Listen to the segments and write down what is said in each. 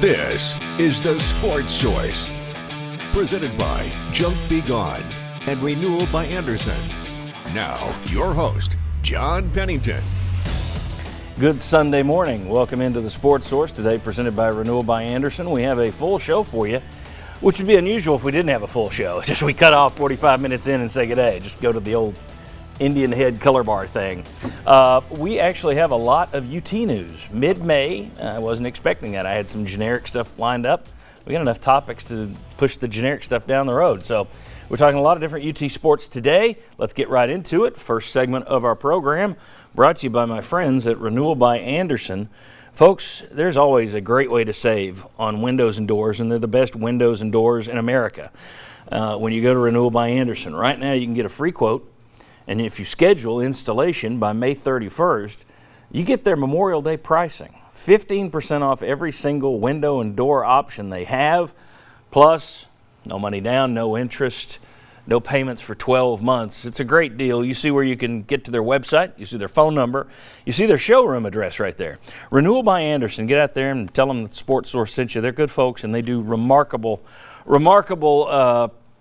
This is the Sports Source, presented by Junk Be Gone and Renewal by Anderson. Now, your host, John Pennington. Good Sunday morning. Welcome into the Sports Source, today presented by Renewal by Anderson. We have a full show for you, which would be unusual if we didn't have a full show. It's just we cut off 45 minutes in and say good day. Just go to the old Indian head color bar thing. We actually have a lot of UT news. Mid-May, I wasn't expecting that. I had some generic stuff lined up. We got enough topics to push the generic stuff down the road. So we're talking a lot of different UT sports today. Let's get right into it. First segment of our program brought to you by my friends at Renewal by Anderson. Folks, there's always a great way to save on windows and doors, and they're the best windows and doors in America. When you go to Renewal by Anderson, right now you can get a free quote. And if you schedule installation by May 31st, you get their Memorial Day pricing. 15% off every single window and door option they have, plus no money down, no interest, no payments for 12 months. It's a great deal. You see where you can get to their website. You see their phone number. You see their showroom address right there. Renewal by Anderson. Get out there and tell them that Sports Source sent you. They're good folks, and they do remarkable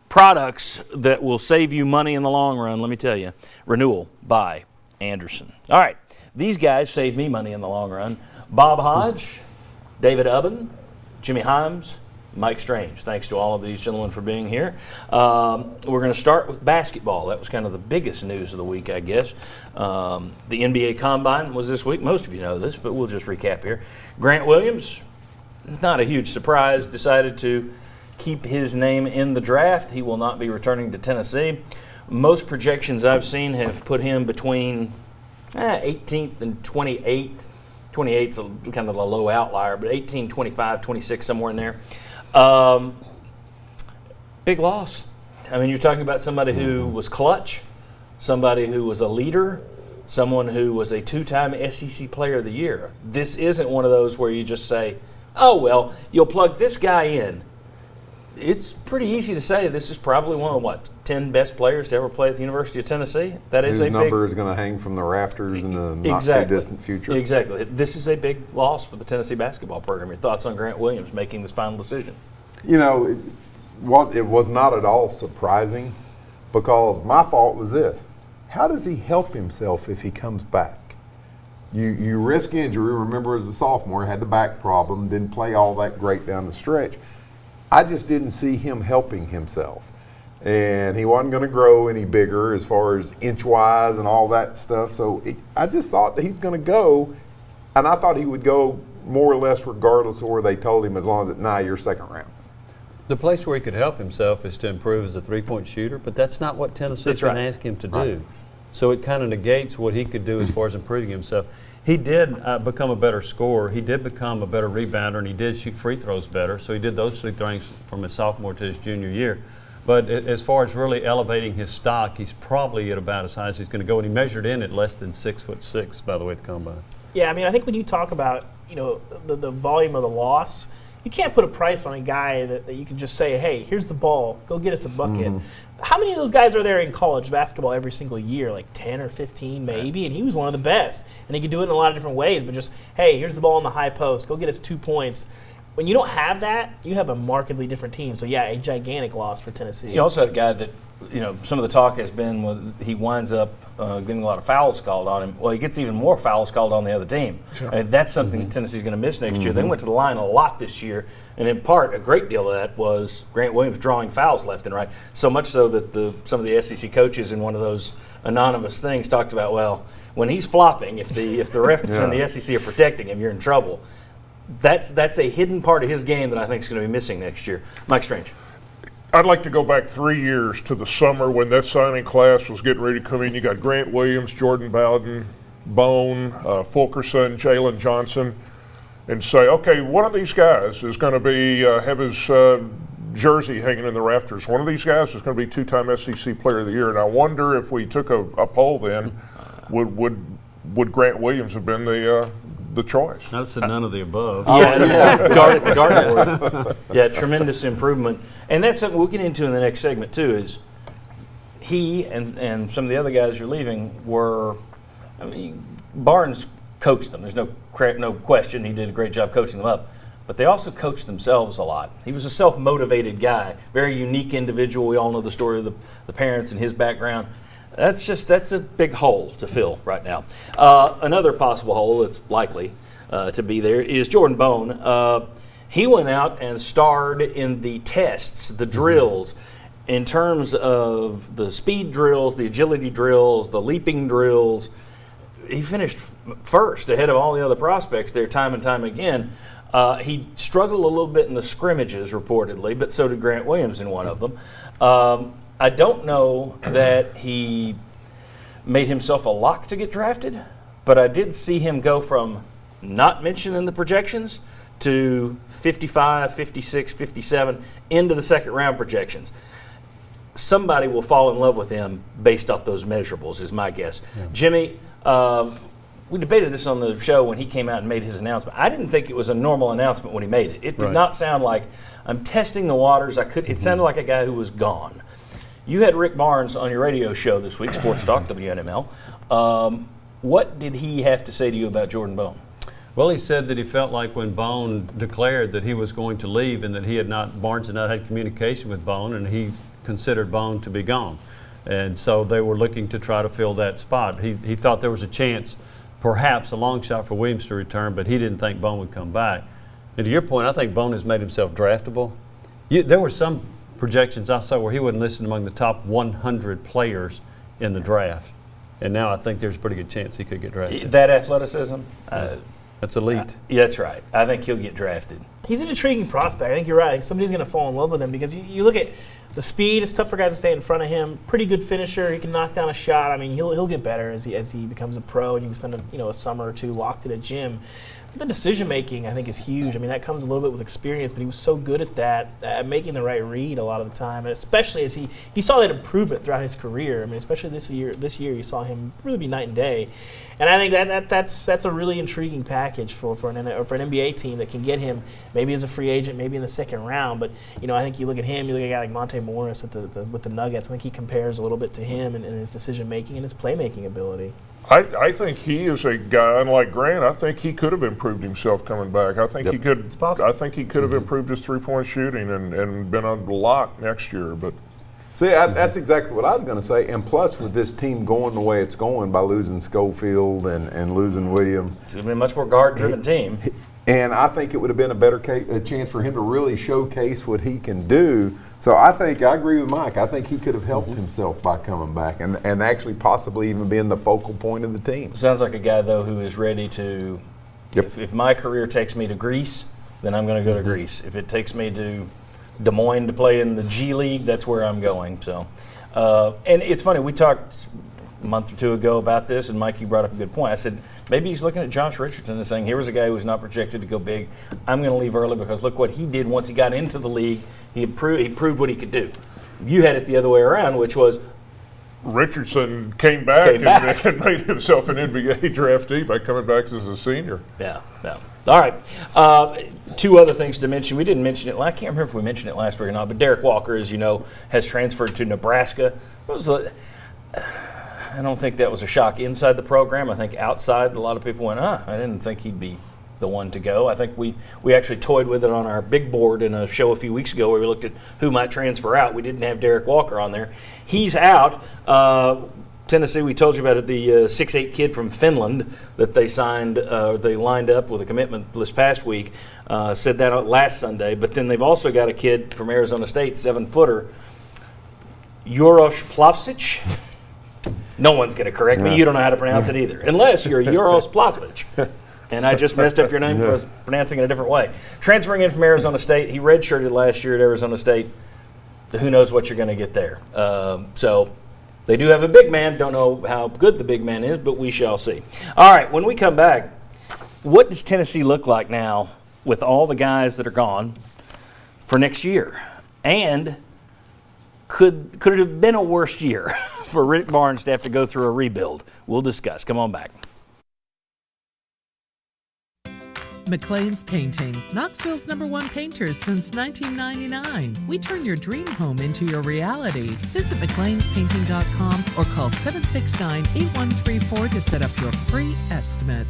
products that will save you money in the long run, let me tell you. Renewal by Anderson. All right, these guys save me money in the long run. Bob Hodge, David Ubben, Jimmy Himes, Mike Strange. Thanks to all of these gentlemen for being here. We're going to start with basketball. That was kind of the biggest news of the week, I guess. The NBA Combine was this week. Most of you know this, but we'll just recap here. Grant Williams, not a huge surprise, decided to keep his name in the draft. He will not be returning to Tennessee. Most projections I've seen have put him between 18th and 28th. 28th's kind of a low outlier, but 18, 25, 26, somewhere in there. Big loss. I mean, you're talking about somebody who was clutch, somebody who was a leader, someone who was a two-time SEC Player of the Year. This isn't one of those where you just say, oh, well, you'll plug this guy in. It's pretty easy to say this is probably one of, 10 best players to ever play at the University of Tennessee. That is His number is going to hang from the rafters in the not-too-distant future. Exactly. This is a big loss for the Tennessee basketball program. Your thoughts on Grant Williams making this final decision? You know, it was not at all surprising, because my thought was this. How does he help himself if he comes back? You risk injury. Remember, as a sophomore, had the back problem, didn't play all that great down the stretch. I just didn't see him helping himself. And he wasn't going to grow any bigger as far as inch-wise and all that stuff. So I just thought that he's going to go, and I thought he would go more or less regardless of where they told him, as long as you're second round. The place where he could help himself is to improve as a three-point shooter, but that's not what Tennessee's going to ask him to do. So it kind of negates what he could do as far as improving himself. He did become a better scorer. He did become a better rebounder, and he did shoot free throws better. So he did those three things from his sophomore to his junior year. But as far as really elevating his stock, he's probably at about as high as he's going to go. And he measured in at less than 6'6", by the way, at the combine. Yeah, I mean, I think when you talk about, the volume of the loss, you can't put a price on a guy that you can just say, hey, here's the ball, go get us a bucket. Mm-hmm. How many of those guys are there in college basketball every single year? Like 10 or 15 maybe, and he was one of the best. And he could do it in a lot of different ways, but just, hey, here's the ball in the high post, go get us 2 points. When you don't have that, you have a markedly different team. So, yeah, a gigantic loss for Tennessee. You also had a guy that, some of the talk has been he winds up getting a lot of fouls called on him. Well, he gets even more fouls called on the other team. Sure. And that's something that Tennessee's going to miss next year. They went to the line a lot this year, and in part, a great deal of that was Grant Williams drawing fouls left and right. So much so that some of the SEC coaches in one of those anonymous things talked about, well, when he's flopping, if the refs in the SEC are protecting him, you're in trouble. That's a hidden part of his game that I think is going to be missing next year. Mike Strange. I'd like to go back 3 years to the summer when that signing class was getting ready to come in. You got Grant Williams, Jordan Bowden, Bone, Fulkerson, Jalen Johnson, and say, okay, one of these guys is going to be have his jersey hanging in the rafters. One of these guys is going to be two-time SEC Player of the Year. And I wonder if we took a poll then, would Grant Williams have been the choice? I said none of the above. Dartboard. Yeah, tremendous improvement. And that's something we'll get into in the next segment, too, is he and some of the other guys you're leaving were, Barnes coached them. There's no question. He did a great job coaching them up. but they also coached themselves a lot. He was a self-motivated guy, very unique individual. We all know the story of the parents and his background. That's a big hole to fill right now. Another possible hole that's likely to be there is Jordan Bone. He went out and starred in the tests, the drills, in terms of the speed drills, the agility drills, the leaping drills. He finished first ahead of all the other prospects there time and time again. He struggled a little bit in the scrimmages, reportedly, but so did Grant Williams in one of them. I don't know that he made himself a lock to get drafted, but I did see him go from not mentioned in the projections to 55, 56, 57 into the second round projections. Somebody will fall in love with him based off those measurables, is my guess. Yeah. Jimmy, we debated this on the show when he came out and made his announcement. I didn't think it was a normal announcement when he made it. It did not sound like, I'm testing the waters. It sounded like a guy who was gone. You had Rick Barnes on your radio show this week, Sports Talk, WNML. What did he have to say to you about Jordan Bone? Well, he said that he felt like when Bone declared that he was going to leave and that Barnes had not had communication with Bone, and he considered Bone to be gone. And so they were looking to try to fill that spot. He thought there was a chance, perhaps a long shot for Williams to return, but he didn't think Bone would come back. And to your point, I think Bone has made himself draftable. There were some projections I saw where he wouldn't listen among the top 100 players in the draft. And now I think there's a pretty good chance he could get drafted. That athleticism? That's elite. Yeah, that's right. I think he'll get drafted. He's an intriguing prospect. I think you're right. I think somebody's going to fall in love with him because you look at the speed. It's tough for guys to stay in front of him. Pretty good finisher. He can knock down a shot. I mean, he'll get better as he becomes a pro, and you can spend a summer or two locked at a gym. The decision making, I think, is huge. I mean, that comes a little bit with experience, but he was so good at that, at making the right read a lot of the time, and especially as he saw that improvement throughout his career. I mean, especially this year, you saw him really be night and day, and I think that's a really intriguing package for an NBA team that can get him maybe as a free agent, maybe in the second round. But I think you look at him, you look at a guy like Monte Morris with the Nuggets. I think he compares a little bit to him in his decision making and his playmaking ability. I think he is a guy, unlike Grant. I think he could have improved himself coming back. I think he could. It's possible. I think he could have improved his three-point shooting and been on the lock next year. But see, that's exactly what I was going to say. And plus, with this team going the way it's going by losing Schofield and losing Williams, it's going to be a much more guard-driven team. And I think it would have been a chance for him to really showcase what he can do. So I agree with Mike. I think he could have helped himself by coming back and actually possibly even being the focal point of the team. Sounds like a guy, though, who is ready to, if my career takes me to Greece, then I'm going to go to Greece. If it takes me to Des Moines to play in the G League, that's where I'm going. So, and it's funny, we talked a month or two ago about this, and Mike, you brought up a good point. I said, maybe he's looking at Josh Richardson and saying, here was a guy who was not projected to go big. I'm going to leave early because look what he did once he got into the league. He proved what he could do. You had it the other way around, which was Richardson came back. And made himself an NBA draftee by coming back as a senior. Yeah. All right. Two other things to mention. We didn't mention it. I can't remember if we mentioned it last week or not, but Derek Walker, as you know, has transferred to Nebraska. I don't think that was a shock inside the program. I think outside, a lot of people went, I didn't think he'd be the one to go. I think we actually toyed with it on our big board in a show a few weeks ago where we looked at who might transfer out. We didn't have Derek Walker on there. He's out. Tennessee, we told you about it, the 6'8" kid from Finland that they signed, they lined up with a commitment this past week, said that last Sunday. But then they've also got a kid from Arizona State, 7-footer, Uros Plavsic. No one's going to correct me. You don't know how to pronounce it either, unless you're Uros Plavsic. And I just messed up your name for pronouncing it a different way. Transferring in from Arizona State, he redshirted last year at Arizona State. Who knows what you're going to get there. So they do have a big man. Don't know how good the big man is, but we shall see. All right, when we come back, what does Tennessee look like now with all the guys that are gone for next year? And could it have been a worse year for Rick Barnes to have to go through a rebuild? We'll discuss. Come on back. McLean's Painting, Knoxville's #1 painters since 1999. We turn your dream home into your reality. Visit McLeansPainting.com or call 769-8134 to set up your free estimate.